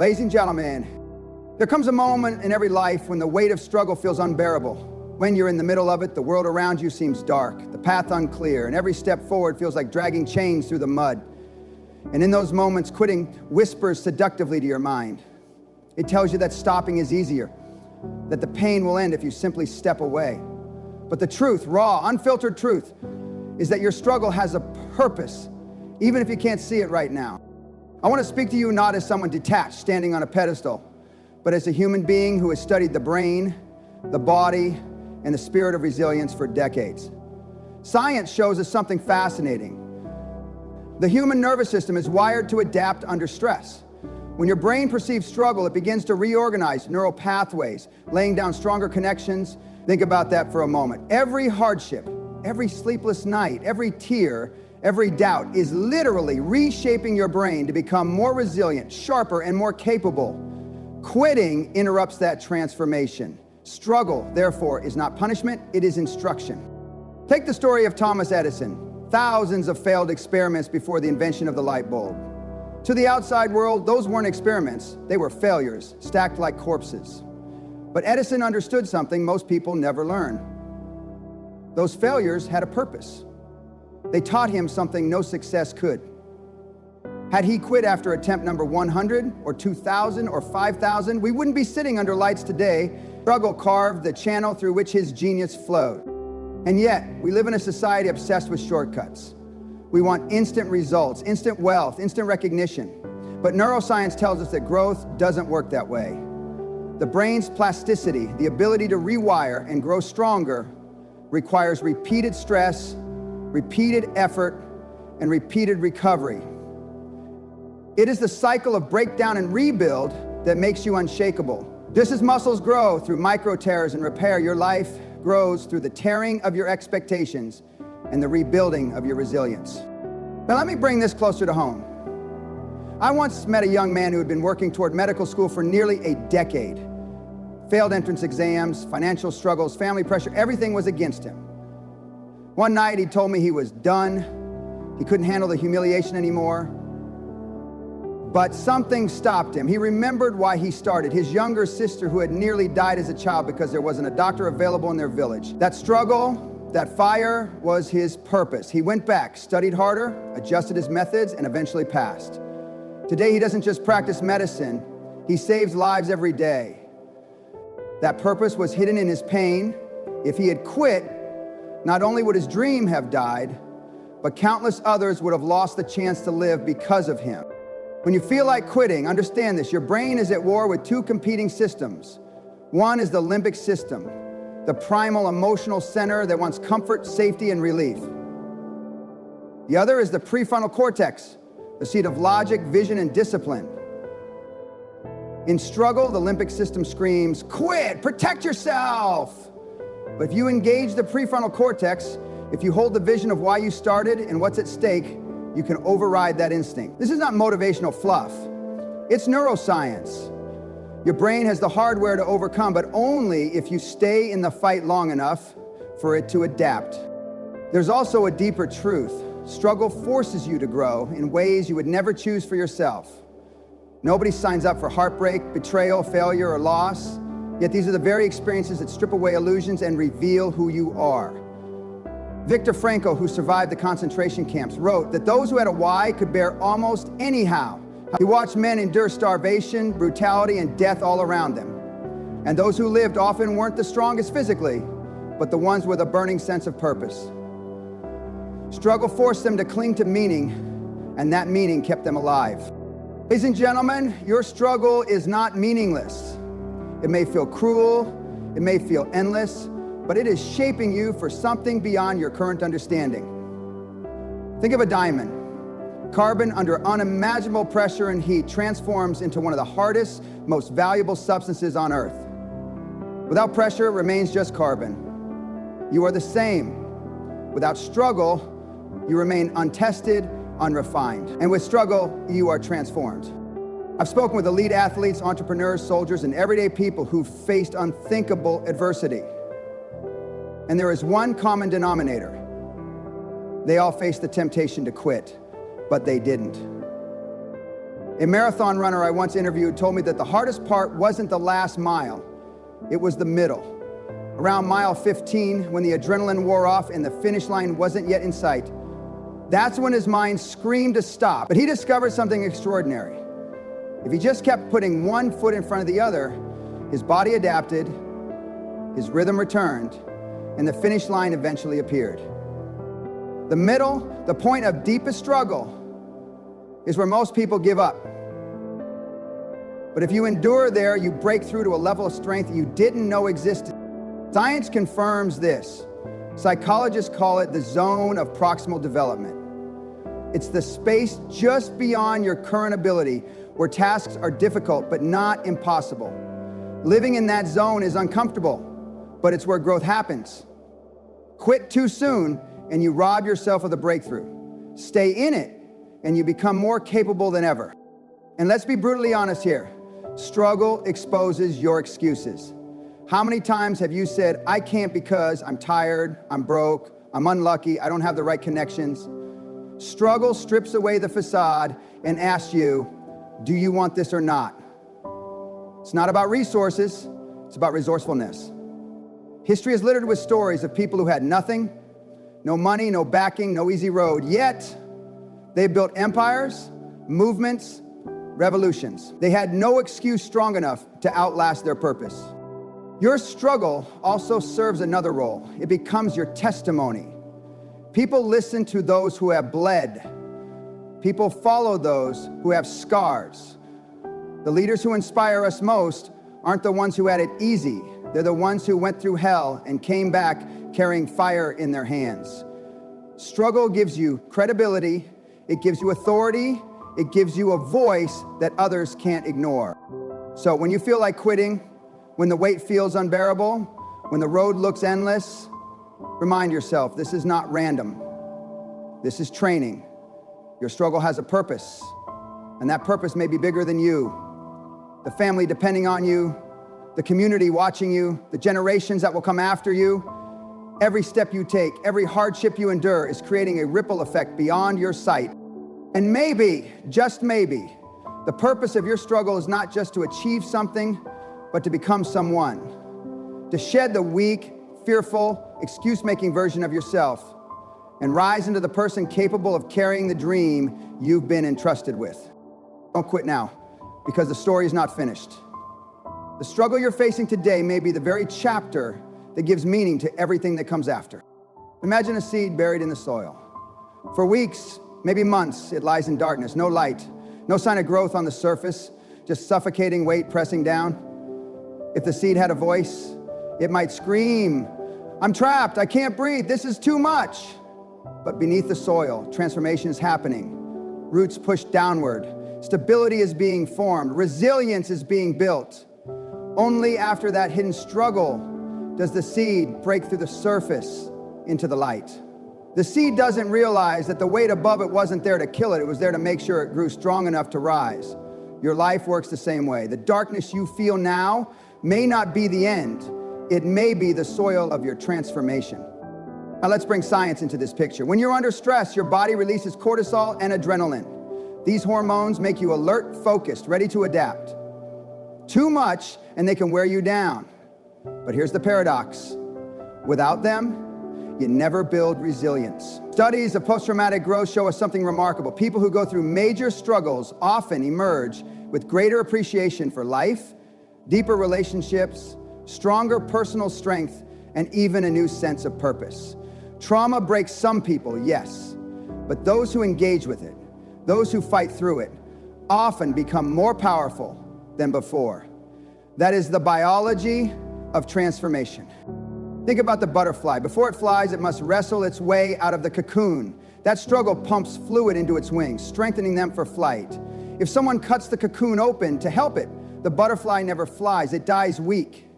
Ladies and gentlemen, there comes a moment in every life when the weight of struggle feels unbearable. When you're in the middle of it, the world around you seems dark, the path unclear, and every step forward feels like dragging chains through the mud. And in those moments, quitting whispers seductively to your mind. It tells you that stopping is easier, that the pain will end if you simply step away. But the truth, raw, unfiltered truth, is that your struggle has a purpose, even if you can't see it right now. I want to speak to you not as someone detached, standing on a pedestal, but as a human being who has studied the brain, the body, and the spirit of resilience for decades. Science shows us something fascinating. The human nervous system is wired to adapt under stress. When your brain perceives struggle, it begins to reorganize neural pathways, laying down stronger connections. Think about that for a moment. Every hardship, every sleepless night, every tear, every doubt is literally reshaping your brain to become more resilient, sharper, and more capable. Quitting interrupts that transformation. Struggle, therefore, is not punishment, it is instruction. Take the story of Thomas Edison. Thousands of failed experiments before the invention of the light bulb. To the outside world, those weren't experiments, they were failures, stacked like corpses. But Edison understood something most people never learn. Those failures had a purpose. They taught him something no success could. Had he quit after attempt number 100 or 2,000 or 5,000, we wouldn't be sitting under lights today. Struggle carved the channel through which his genius flowed. And yet, we live in a society obsessed with shortcuts. We want instant results, instant wealth, instant recognition. But neuroscience tells us that growth doesn't work that way. The brain's plasticity, the ability to rewire and grow stronger, requires repeated stress, repeated effort, and repeated recovery. It is the cycle of breakdown and rebuild that makes you unshakable. Just as muscles grow through micro tears and repair, your life grows through the tearing of your expectations and the rebuilding of your resilience. Now let me bring this closer to home. I once met a young man who had been working toward medical school for nearly a decade. Failed entrance exams, financial struggles, family pressure, everything was against him. One night he told me he was done. He couldn't handle the humiliation anymore. But something stopped him. He remembered why he started. His younger sister who had nearly died as a child because there wasn't a doctor available in their village. That struggle, that fire was his purpose. He went back, studied harder, adjusted his methods, and eventually passed. Today he doesn't just practice medicine, he saves lives every day. That purpose was hidden in his pain. If he had quit, not only would his dream have died, but countless others would have lost the chance to live because of him. When you feel like quitting, understand this, your brain is at war with two competing systems. One is the limbic system, the primal emotional center that wants comfort, safety, and relief. The other is the prefrontal cortex, the seat of logic, vision, and discipline. In struggle, the limbic system screams, "Quit, protect yourself!" But if you engage the prefrontal cortex, if you hold the vision of why you started and what's at stake, you can override that instinct. This is not motivational fluff. It's neuroscience. Your brain has the hardware to overcome, but only if you stay in the fight long enough for it to adapt. There's also a deeper truth. Struggle forces you to grow in ways you would never choose for yourself. Nobody signs up for heartbreak, betrayal, failure, or loss. Yet these are the very experiences that strip away illusions and reveal who you are. Viktor Frankl, who survived the concentration camps, wrote that those who had a why could bear almost anyhow. He watched men endure starvation, brutality, and death all around them. And those who lived often weren't the strongest physically, but the ones with a burning sense of purpose. Struggle forced them to cling to meaning, and that meaning kept them alive. Ladies and gentlemen, your struggle is not meaningless. It may feel cruel, it may feel endless, but it is shaping you for something beyond your current understanding. Think of a diamond. Carbon under unimaginable pressure and heat transforms into one of the hardest, most valuable substances on Earth. Without pressure, it remains just carbon. You are the same. Without struggle, you remain untested, unrefined. And with struggle, you are transformed. I've spoken with elite athletes, entrepreneurs, soldiers, and everyday people who faced unthinkable adversity. And there is one common denominator. They all faced the temptation to quit, but they didn't. A marathon runner I once interviewed told me that the hardest part wasn't the last mile, it was the middle. Around mile 15, when the adrenaline wore off and the finish line wasn't yet in sight, that's when his mind screamed to stop. But he discovered something extraordinary. If he just kept putting one foot in front of the other, his body adapted, his rhythm returned, and the finish line eventually appeared. The middle, the point of deepest struggle, is where most people give up. But if you endure there, you break through to a level of strength you didn't know existed. Science confirms this. Psychologists call it the zone of proximal development. It's the space just beyond your current ability where tasks are difficult but not impossible. Living in that zone is uncomfortable, but it's where growth happens. Quit too soon and you rob yourself of the breakthrough. Stay in it and you become more capable than ever. And let's be brutally honest here. Struggle exposes your excuses. How many times have you said, I can't because I'm tired, I'm broke, I'm unlucky, I don't have the right connections? Struggle strips away the facade and asks you, do you want this or not? It's not about resources, it's about resourcefulness. History is littered with stories of people who had nothing, no money, no backing, no easy road, yet they built empires, movements, revolutions. They had no excuse strong enough to outlast their purpose. Your struggle also serves another role. It becomes your testimony. People listen to those who have bled. People follow those who have scars. The leaders who inspire us most aren't the ones who had it easy. They're the ones who went through hell and came back carrying fire in their hands. Struggle gives you credibility, it gives you authority, it gives you a voice that others can't ignore. So when you feel like quitting, when the weight feels unbearable, when the road looks endless, remind yourself, this is not random. This is training. Your struggle has a purpose, and that purpose may be bigger than you. The family depending on you, the community watching you, the generations that will come after you. Every step you take, every hardship you endure is creating a ripple effect beyond your sight. And maybe, just maybe, the purpose of your struggle is not just to achieve something, but to become someone. To shed the weak, fearful, excuse-making version of yourself and rise into the person capable of carrying the dream you've been entrusted with. Don't quit now, because the story is not finished. The struggle you're facing today may be the very chapter that gives meaning to everything that comes after. Imagine a seed buried in the soil. For weeks, maybe months, it lies in darkness, no light, no sign of growth on the surface, just suffocating weight pressing down. If the seed had a voice, it might scream, I'm trapped, I can't breathe, this is too much. But beneath the soil, transformation is happening. Roots push downward, stability is being formed, resilience is being built. Only after that hidden struggle does the seed break through the surface into the light. The seed doesn't realize that the weight above it wasn't there to kill it, it was there to make sure it grew strong enough to rise. Your life works the same way. The darkness you feel now may not be the end. It may be the soil of your transformation. Now let's bring science into this picture. When you're under stress, your body releases cortisol and adrenaline. These hormones make you alert, focused, ready to adapt. Too much, and they can wear you down. But here's the paradox. Without them, you never build resilience. Studies of post-traumatic growth show us something remarkable. People who go through major struggles often emerge with greater appreciation for life, deeper relationships, stronger personal strength, and even a new sense of purpose. Trauma breaks some people, yes, but those who engage with it, those who fight through it, often become more powerful than before. That is the biology of transformation. Think about the butterfly. Before it flies, it must wrestle its way out of the cocoon. That struggle pumps fluid into its wings, strengthening them for flight. If someone cuts the cocoon open to help it, the butterfly never flies, it dies weak.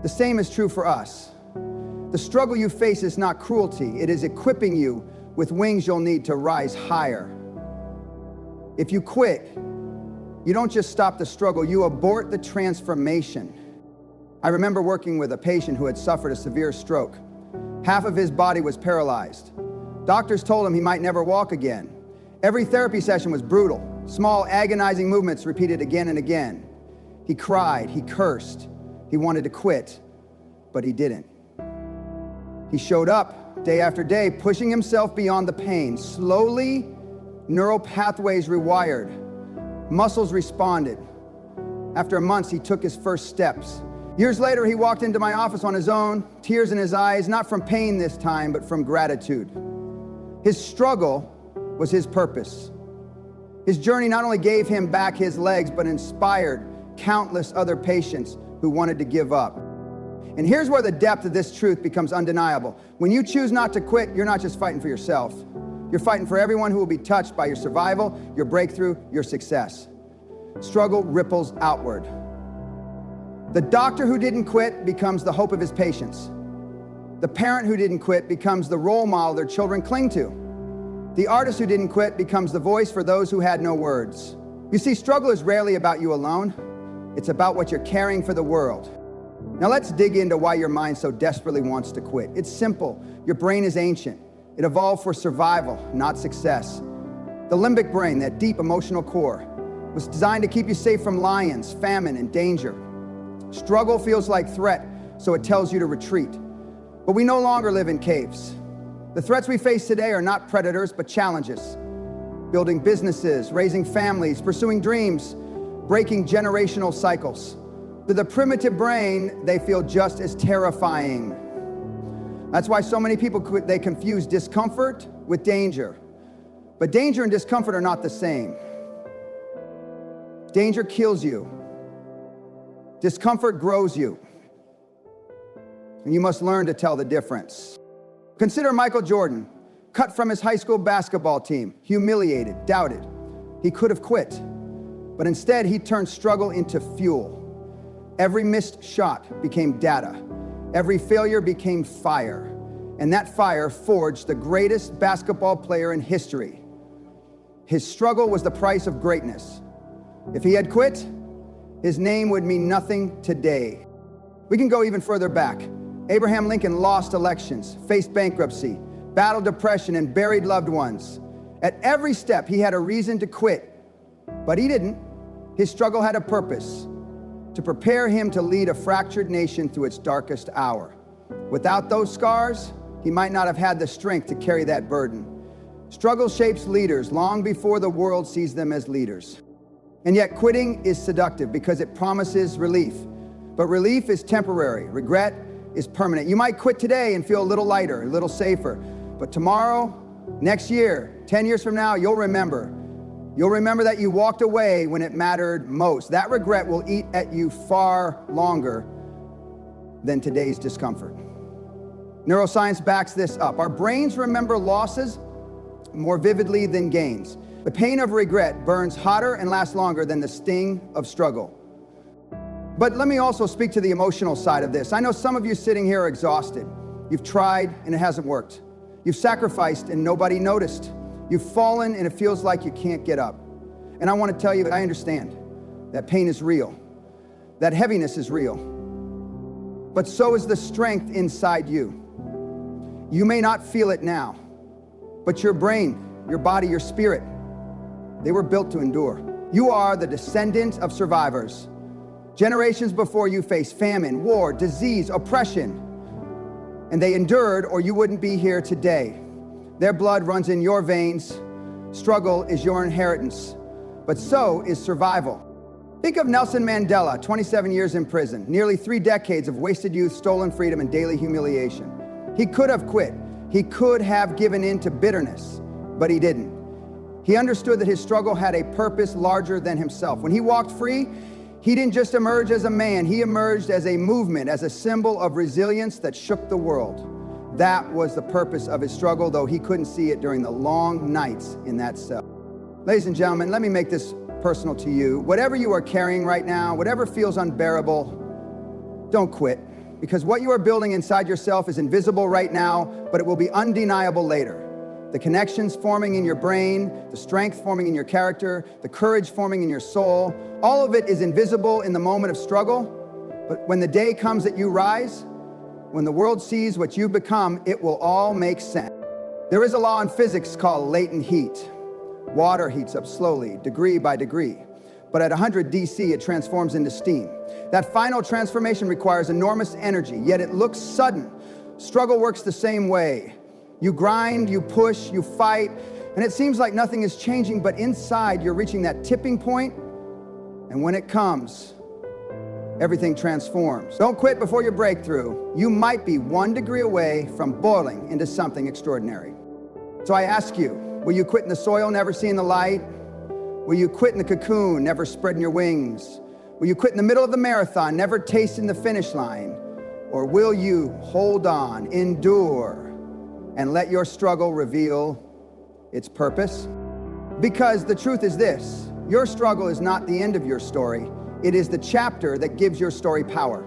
The same is true for us. The struggle you face is not cruelty, it is equipping you with wings you'll need to rise higher. If you quit, you don't just stop the struggle, you abort the transformation. I remember working with a patient who had suffered a severe stroke. Half of his body was paralyzed. Doctors told him he might never walk again. Every therapy session was brutal. Small, agonizing movements repeated again and again. He cried, he cursed, he wanted to quit, but he didn't. He showed up day after day, pushing himself beyond the pain. Slowly, neural pathways rewired, muscles responded. After months, he took his first steps. Years later, he walked into my office on his own, tears in his eyes, not from pain this time, but from gratitude. His struggle was his purpose. His journey not only gave him back his legs, but inspired countless other patients who wanted to give up. And here's where the depth of this truth becomes undeniable. When you choose not to quit, you're not just fighting for yourself. You're fighting for everyone who will be touched by your survival, your breakthrough, your success. Struggle ripples outward. The doctor who didn't quit becomes the hope of his patients. The parent who didn't quit becomes the role model their children cling to. The artist who didn't quit becomes the voice for those who had no words. You see, struggle is rarely about you alone. It's about what you're carrying for the world. Now let's dig into why your mind so desperately wants to quit. It's simple. Your brain is ancient. It evolved for survival, not success. The limbic brain, that deep emotional core, was designed to keep you safe from lions, famine, and danger. Struggle feels like threat, so it tells you to retreat. But we no longer live in caves. The threats we face today are not predators, but challenges. Building businesses, raising families, pursuing dreams, breaking generational cycles. To the primitive brain, they feel just as terrifying. That's why so many people quit. They confuse discomfort with danger. But danger and discomfort are not the same. Danger kills you. Discomfort grows you. And you must learn to tell the difference. Consider Michael Jordan, cut from his high school basketball team, humiliated, doubted. He could have quit, but instead he turned struggle into fuel. Every missed shot became data. Every failure became fire. And that fire forged the greatest basketball player in history. His struggle was the price of greatness. If he had quit, his name would mean nothing today. We can go even further back. Abraham Lincoln lost elections, faced bankruptcy, battled depression, and buried loved ones. At every step, he had a reason to quit, but he didn't. His struggle had a purpose, to prepare him to lead a fractured nation through its darkest hour. Without those scars, he might not have had the strength to carry that burden. Struggle shapes leaders long before the world sees them as leaders. And yet quitting is seductive because it promises relief. But relief is temporary. Regret is permanent. You might quit today and feel a little lighter, a little safer. But tomorrow, next year, 10 years from now, you'll remember. You'll remember that you walked away when it mattered most. That regret will eat at you far longer than today's discomfort. Neuroscience backs this up. Our brains remember losses more vividly than gains. The pain of regret burns hotter and lasts longer than the sting of struggle. But let me also speak to the emotional side of this. I know some of you sitting here are exhausted. You've tried and it hasn't worked. You've sacrificed and nobody noticed. You've fallen and it feels like you can't get up. And I want to tell you that I understand. That pain is real. That heaviness is real. But so is the strength inside you. You may not feel it now, but your brain, your body, your spirit, they were built to endure. You are the descendant of survivors. Generations before you faced famine, war, disease, oppression, and they endured or you wouldn't be here today. Their blood runs in your veins. Struggle is your inheritance, but so is survival. Think of Nelson Mandela, 27 years in prison, nearly 3 decades of wasted youth, stolen freedom, and daily humiliation. He could have quit. He could have given in to bitterness, but he didn't. He understood that his struggle had a purpose larger than himself. When he walked free, he didn't just emerge as a man, he emerged as a movement, as a symbol of resilience that shook the world. That was the purpose of his struggle, though he couldn't see it during the long nights in that cell. Ladies and gentlemen, let me make this personal to you. Whatever you are carrying right now, whatever feels unbearable, don't quit. Because what you are building inside yourself is invisible right now, but it will be undeniable later. The connections forming in your brain, the strength forming in your character, the courage forming in your soul, all of it is invisible in the moment of struggle. But when the day comes that you rise, when the world sees what you've become, it will all make sense. There is a law in physics called latent heat. Water heats up slowly, degree by degree. But at 100 DC, it transforms into steam. That final transformation requires enormous energy, yet it looks sudden. Struggle works the same way. You grind, you push, you fight, and it seems like nothing is changing, but inside you're reaching that tipping point, and when it comes, everything transforms. Don't quit before your breakthrough. You might be 1 degree away from boiling into something extraordinary. So I ask you, will you quit in the soil, never seeing the light? Will you quit in the cocoon, never spreading your wings? Will you quit in the middle of the marathon, never tasting the finish line? Or will you hold on, endure, and let your struggle reveal its purpose? Because the truth is this, your struggle is not the end of your story. It is the chapter that gives your story power.